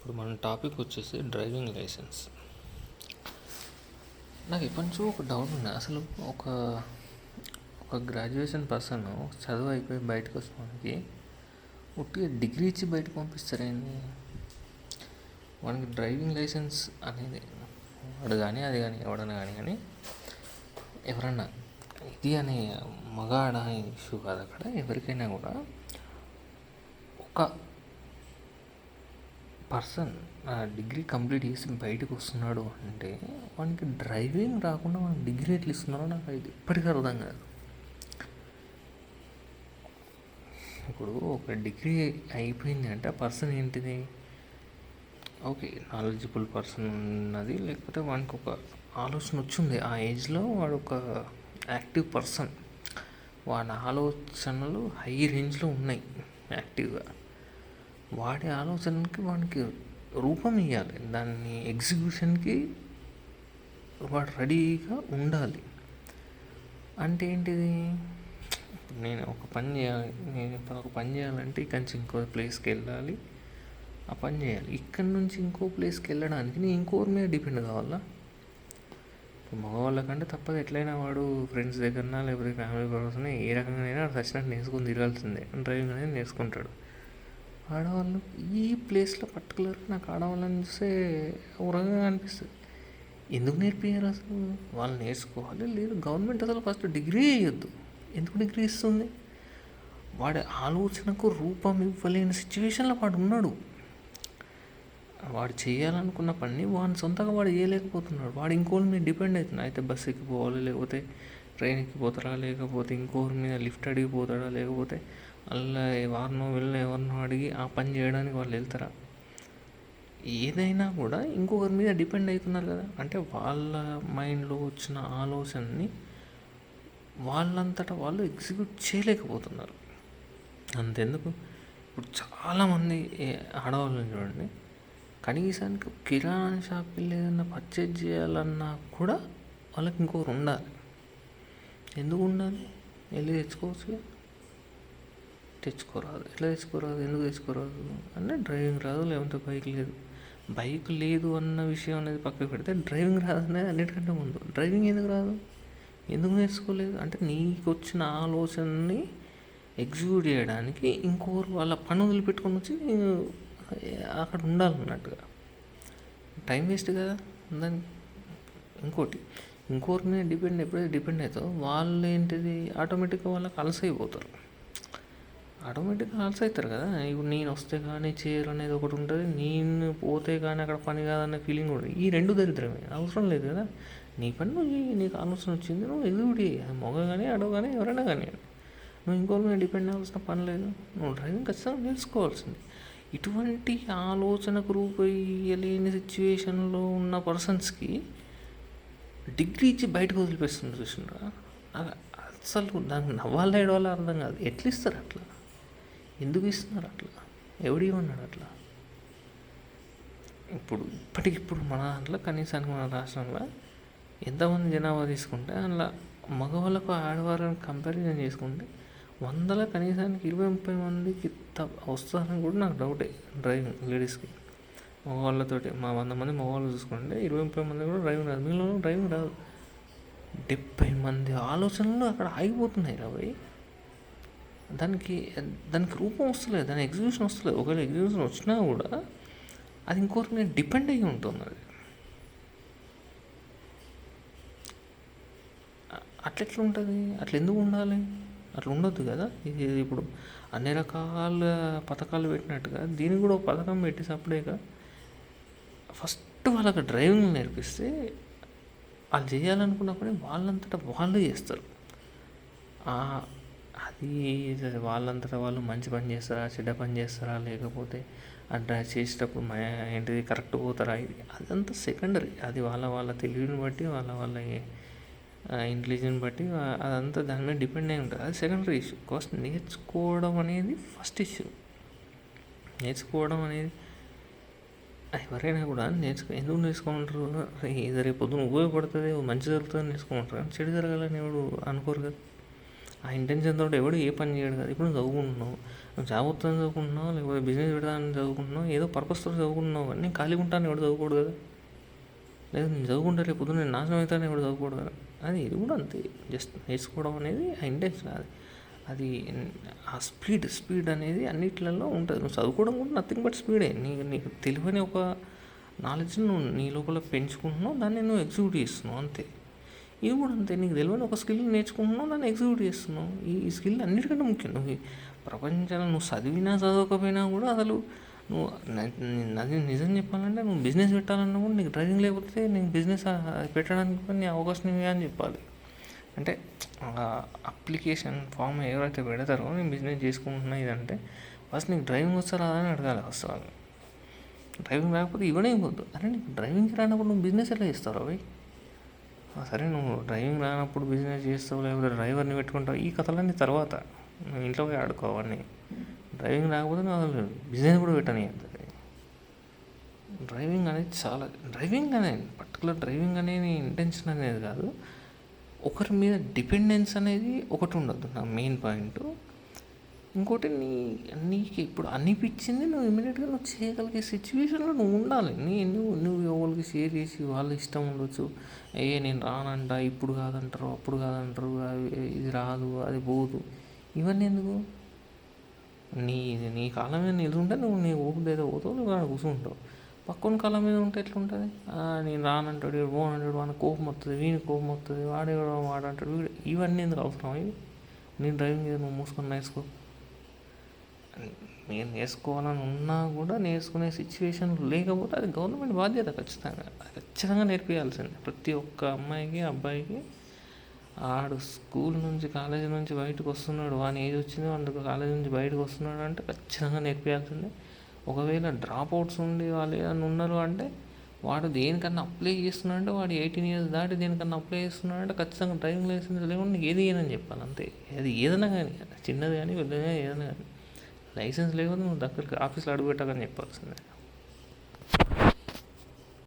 ఇప్పుడు మన టాపిక్ వచ్చేసి డ్రైవింగ్ లైసెన్స్. నాకు ఎప్పటి నుంచో ఒక డౌట్ ఉంది. అసలు ఒక ఒక గ్రాడ్యుయేషన్ పర్సన్ చదువు అయిపోయి బయటకు వస్తానికి ఉట్టిగా డిగ్రీ ఇచ్చి బయటకు పంపిస్తారేంటి? వానికి డ్రైవింగ్ లైసెన్స్ అనేది వాడు కానీ అది కానీ ఎవడన్నా కానీ ఎవరన్నా ఇది అనే మగాడ ఇష్యూ కాదు. అక్కడ ఎవరికైనా కూడా ఒక పర్సన్ డిగ్రీ కంప్లీట్ చేసి బయటకు వస్తున్నాడు అంటే వానికి డ్రైవింగ్ రాకుండా వానికి డిగ్రీ ఎట్లా ఇస్తున్నారో నాకు ఇది ఇప్పటికీ అర్థం కాదు. ఇప్పుడు ఒక డిగ్రీ అయిపోయింది అంటే ఆ పర్సన్ ఏంటిది, ఓకే నాలెడ్జబుల్ పర్సన్ ఉన్నది, లేకపోతే వానికి ఒక ఆలోచన వచ్చింది. ఆ ఏజ్లో వాడు ఒక యాక్టివ్ పర్సన్, వాడి ఆలోచనలు హై రేంజ్లో ఉన్నాయి యాక్టివ్గా. వాడి ఆలోచనకి వానికి రూపం ఇవ్వాలి, దాన్ని ఎగ్జిక్యూషన్కి వాడు రెడీగా ఉండాలి. అంటే ఏంటిది, నేను ఒక పని చేయాలంటే ఇక్కడి నుంచి ఇంకో ప్లేస్కి వెళ్ళాలి, ఆ పని చేయాలి. ఇక్కడి నుంచి ఇంకో ప్లేస్కి వెళ్ళడానికి నేను ఇంకోరి మీద డిపెండ్ కావాలా? మగవాళ్ళకంటే తప్పదు, ఎట్లయినా వాడు ఫ్రెండ్స్ దగ్గరనా లేకపోతే ఫ్యామిలీ పర్సన్ ఏ రకంగానైనా సచ్చినట్టు నేర్చుకుని తిరగాల్సిందే, డ్రైవింగ్ అనేది నేర్చుకుంటాడు. ఆడవాళ్ళు ఈ ప్లేస్లో పర్టికులర్గా నాకు ఆడవాళ్ళని చూస్తే ఊరగా అనిపిస్తుంది. ఎందుకు నేర్పించారు అసలు? వాళ్ళు నేర్చుకోవాలి. లేదు గవర్నమెంట్ అసలు ఫస్ట్ డిగ్రీ ఇవ్వద్దు. ఎందుకు డిగ్రీ ఇస్తుంది? వాడి ఆలోచనకు రూపం ఇవ్వలేని సిచ్యువేషన్లో వాడు ఉన్నాడు. వాడు చేయాలనుకున్న పని వాడిని సొంతంగా వాడు చేయలేకపోతున్నాడు. వాడు ఇంకోరి మీద డిపెండ్ అవుతున్నాడు. అయితే బస్సు ఎక్కిపోవాలి, లేకపోతే ట్రైన్ ఎక్కిపోతారా, లేకపోతే ఇంకోరి మీద లిఫ్ట్ అడిగిపోతాడా, లేకపోతే అలా ఎవరినో ఎవరినో అడిగి ఆ పని చేయడానికి వాళ్ళు వెళ్తారా? ఏదైనా కూడా ఇంకొకరి మీద డిపెండ్ అవుతున్నారు కదా. అంటే వాళ్ళ మైండ్లో వచ్చిన ఆలోచనని వాళ్ళంతటా వాళ్ళు ఎగ్జిక్యూట్ చేయలేకపోతున్నారు. అంతెందుకు, ఇప్పుడు చాలామంది ఆడవాళ్ళని చూడండి, కనీసానికి కిరాణా షాప్కి వెళ్ళి ఏదైనా పర్చేజ్ చేయాలన్నా కూడా వాళ్ళకి ఇంకొకరు ఉండాలి. ఎందుకు ఉండాలి? వెళ్ళి తెచ్చుకోరాదు. ఎట్లా తెచ్చుకోరాదు? ఎందుకు తెచ్చుకోరాదు అంటే డ్రైవింగ్ రాదు, లేకపోతే బైక్ లేదు అన్న విషయం అనేది పక్కకు పెడితే డ్రైవింగ్ రాదు అనేది అన్నిటికంటే ముందు. డ్రైవింగ్ ఎందుకు రాదు? ఎందుకు నేర్చుకోలేదు? అంటే నీకు వచ్చిన ఆలోచనని ఎగ్జిక్యూట్ చేయడానికి ఇంకోరు వాళ్ళ పని వదిలిపెట్టుకొని వచ్చి అక్కడ ఉండాలన్నట్టుగా. టైం వేస్ట్ కదా దాన్ని. ఇంకోరి మీద ఎప్పుడైతే డిపెండ్ అవుతుందో వాళ్ళు ఏంటిది ఆటోమేటిక్గా వాళ్ళకి అలసైపోతారు. అవుతారు కదా. ఇప్పుడు నేను వస్తే కానీ చేయరు అనేది ఒకటి ఉంటుంది, నేను పోతే కానీ అక్కడ పని కాదనే ఫీలింగ్ కూడా. ఈ రెండు దరిద్రమే, అవసరం లేదు కదా. నీ పని నువ్వు, నీకు ఆలోచన వచ్చింది నువ్వు ఎగ్జిక్యూట్ చేయి. అది మగ కానీ ఆడవ కానీ ఎవరైనా కానీ నువ్వు ఇంకోరి మీద డిపెండ్ అవ్వాల్సిన పని లేదు. నువ్వు డ్రైవింగ్ ఖచ్చితంగా నేర్చుకోవాల్సింది. ఇటువంటి ఆలోచనకు రూపయ్యలేని సిచ్యువేషన్లో ఉన్న పర్సన్స్కి డిగ్రీ ఇచ్చి బయటకు వదిలిపిస్తుంది చూసినారా. అసలు దానికి నవ్వాలా ఏడవాలా అర్థం కాదు. ఎట్లా ఇస్తారు అట్లా? ఎందుకు ఇస్తున్నారు అట్లా? ఎవడేమన్నాడు అట్లా? ఇప్పటికిప్పుడు మన దాంట్లో కనీసానికి మన రాష్ట్రంలో ఎంతమంది జనాభా తీసుకుంటే అందులో మగవాళ్ళకు ఆడవాళ్ళని కంపారిజన్ చేసుకుంటే 100లో కనీసానికి 20-30 మందికి వస్తారని కూడా నాకు డౌటే డ్రైవింగ్ లేడీస్కి. మగవాళ్ళతోటి 100 మంది మగవాళ్ళు చూసుకుంటే 20-30 మంది కూడా డ్రైవింగ్ రాదు. మీలో డ్రైవింగ్ రాదు. 70 మంది ఆలోచనలు అక్కడ ఆగిపోతున్నాయి రాబోయ్. దానికి రూపం వస్తలేదు, దాని ఎగ్జిక్యూషన్ వస్తలేదు. ఒకవేళ ఎగ్జిక్యూషన్ వచ్చినా కూడా అది ఇంకోటి మీద డిపెండ్ అయ్యి ఉంటుంది. అది ఎట్లా ఉంటుంది? అట్లా ఎందుకు ఉండాలి? అట్లా ఉండొద్దు కదా. ఇది ఇప్పుడు అన్ని రకాల పథకాలు పెట్టినట్టుగా దీనికి కూడా ఒక పథకం పెట్టి సపరేట్గా ఫస్ట్ వాళ్ళకి డ్రైవింగ్ నేర్పిస్తే వాళ్ళు చేయాలనుకున్నప్పుడే వాళ్ళంతటా వాళ్ళు చేస్తారు. అది వాళ్ళంతటా వాళ్ళు మంచి పని చేస్తారా, చెడ్డ పని చేస్తారా, లేకపోతే అంటే చేసేటప్పుడు ఏంటిది కరెక్ట్ పోతారా, ఇది అదంతా సెకండరీ. అది వాళ్ళ తెలివిని బట్టి వాళ్ళ ఇంటెలిజెన్స్ బట్టి అదంతా దాని మీద డిపెండ్ అయి ఉంటుంది. అది సెకండరీ ఇష్యూ. కాస్ట్ నేర్చుకోవడం అనేది ఫస్ట్ ఇష్యూ. నేర్చుకోవడం అనేది ఎవరైనా కూడా ఎందుకు నేర్చుకుంటారు? ఇది రేపు పొద్దున ఉపయోగపడుతుంది, మంచి జరుగుతుంది నేర్చుకుంటారు. కానీ చెడు జరగాలని ఎవడు అనుకోరు కదా. ఆ ఇంటెన్షన్తో ఎవడు ఏ పని చేయడు కదా. ఇప్పుడు నువ్వు చదువుకుంటున్నావు, నువ్వు జాబ్ వస్తుందని చదువుకుంటున్నావు, లేకపోతే బిజినెస్ పెడతానని చదువుకుంటున్నావు, ఏదో పర్పస్తో చదువుకుంటున్నావు. కానీ నేను ఖాళీగా ఉంటాను ఎవడు చదువుకోడు కదా. లేదు నేను చదువుకుంటా లేకపోతే నేను నాశనం అవుతాను ఎవడు చదువుకోడు కదా. అది ఇది కూడా అంతే. జస్ట్ నేర్చుకోవడం అనేది ఆ ఇంటెన్షన్, అది ఆ స్పీడ్ అనేది అన్నిట్లలో ఉంటుంది. నువ్వు చదువుకోవడం కూడా నథింగ్ బట్ స్పీడే. నీకు తెలియని ఒక నాలెడ్జ్ని నువ్వు నీ లోపల పెంచుకుంటున్నావు, దాన్ని నువ్వు ఎగ్జిక్యూట్ చేస్తున్నావు అంతే. ఇది కూడా అంతే. నీకు తెలియని ఒక స్కిల్ నేర్చుకుంటున్నావు, దాన్ని ఎగ్జిక్యూట్ చేస్తున్నావు. ఈ స్కిల్ అన్నిటికంటే ముఖ్యం. నువ్వు ప్రపంచంలో నువ్వు చదివినా చదవకపోయినా కూడా అసలు నువ్వు అది నిజం చెప్పాలంటే నువ్వు బిజినెస్ పెట్టాలన్నా కూడా నీకు డ్రైవింగ్ లేకపోతే నీకు బిజినెస్ పెట్టడానికి కూడా నీ అవకాశం ఇవే అని చెప్పాలి. అంటే అప్లికేషన్ ఫామ్ ఎవరైతే పెడతారో నేను బిజినెస్ చేసుకుంటున్నా ఇదంటే ఫస్ట్ నీకు డ్రైవింగ్ వస్తా రాదా అని అడగాలి. ఫస్ట్ వాళ్ళు డ్రైవింగ్ రాకపోతే ఇవ్వనే ఇవ్వద్దు. అరే నీకు డ్రైవింగ్ రానప్పుడు నువ్వు బిజినెస్ ఎలా చేస్తావు అవి? సరే నువ్వు డ్రైవింగ్ రానప్పుడు బిజినెస్ చేస్తావు, లేకపోతే డ్రైవర్ని పెట్టుకుంటావు, ఈ కథలన్నీ తర్వాత నువ్వు ఇంట్లో పోయి ఆడుకోవన్నీ. డ్రైవింగ్ రాకపోతే నువ్వు అసలు బిజినెస్ కూడా పెట్టనివ్వద్దు. డ్రైవింగ్ అనేది పర్టికులర్ డ్రైవింగ్ అనేది ఇంటెన్షన్ అనేది కాదు, ఒకరి మీద డిపెండెన్స్ అనేది ఒకటి ఉండద్దు నా మెయిన్ పాయింట్. ఇంకోటి నీకు ఇప్పుడు అనిపించింది నువ్వు ఇమీడియట్గా నువ్వు చేయగలిగే సిచ్యువేషన్లో నువ్వు ఉండాలి. నువ్వు ఎవరికి షేర్ చేసి వాళ్ళ ఇష్టం ఉండొచ్చు. నేను రానంట, ఇప్పుడు కాదంటారు, అప్పుడు కాదంటారు, ఇది రాదు, అది పోదు, ఇవన్నీ ఎందుకు? నీ కాలం మీద నిలుచుంటే నువ్వు నీ ఊపిరి ఏదో పోతావు, నువ్వు అక్కడ కూర్చుంటావు. పక్కన కాలం మీద ఉంటే ఎట్లుంటుంది? నేను రానంటాడు, పోనంటాడు, వాడిని కోపం వస్తుంది, వీని కోపం వస్తుంది, వాడేవాడు వాడంటాడు, వీడు, ఇవన్నీ ఎందుకు అవసరం? ఇవి నీ డ్రైవింగ్ ఏదో నువ్వు మూసుకొని నేర్చుకో. నేను నేర్చుకోవాలని ఉన్నా కూడా నేర్చుకునే సిచ్యువేషన్ లేకపోతే అది గవర్నమెంట్ బాధ్యత. ఖచ్చితంగా నేర్పించాల్సిందే ప్రతి ఒక్క అమ్మాయికి అబ్బాయికి. ఆడు స్కూల్ నుంచి కాలేజీ నుంచి బయటకు వస్తున్నాడు, వాని ఏజ్ వచ్చింది, అందుకు కాలేజీ నుంచి బయటకు వస్తున్నాడు అంటే ఖచ్చితంగా నేర్పించాల్సిందే. ఒకవేళ డ్రాప్ అవుట్స్ ఉండి వాళ్ళు ఏదైనా ఉన్నారు అంటే వాడు దేనికన్నా అప్లై చేస్తున్నాడు అంటే వాడు 18 years దాటి దేనికన్నా అప్లై చేస్తున్నాడు అంటే ఖచ్చితంగా డ్రైవింగ్ లైసెన్స్ లేకుండా నీకు ఏది ఏదని చెప్పాలి అంతే. అది ఏదైనా కానీ, చిన్నది కానీ పెద్దది కానీ ఏదైనా కానీ, లైసెన్స్ లేకపోతే నువ్వు దగ్గరికి ఆఫీస్లో అడుగు పెట్టాలని చెప్పాల్సిందే.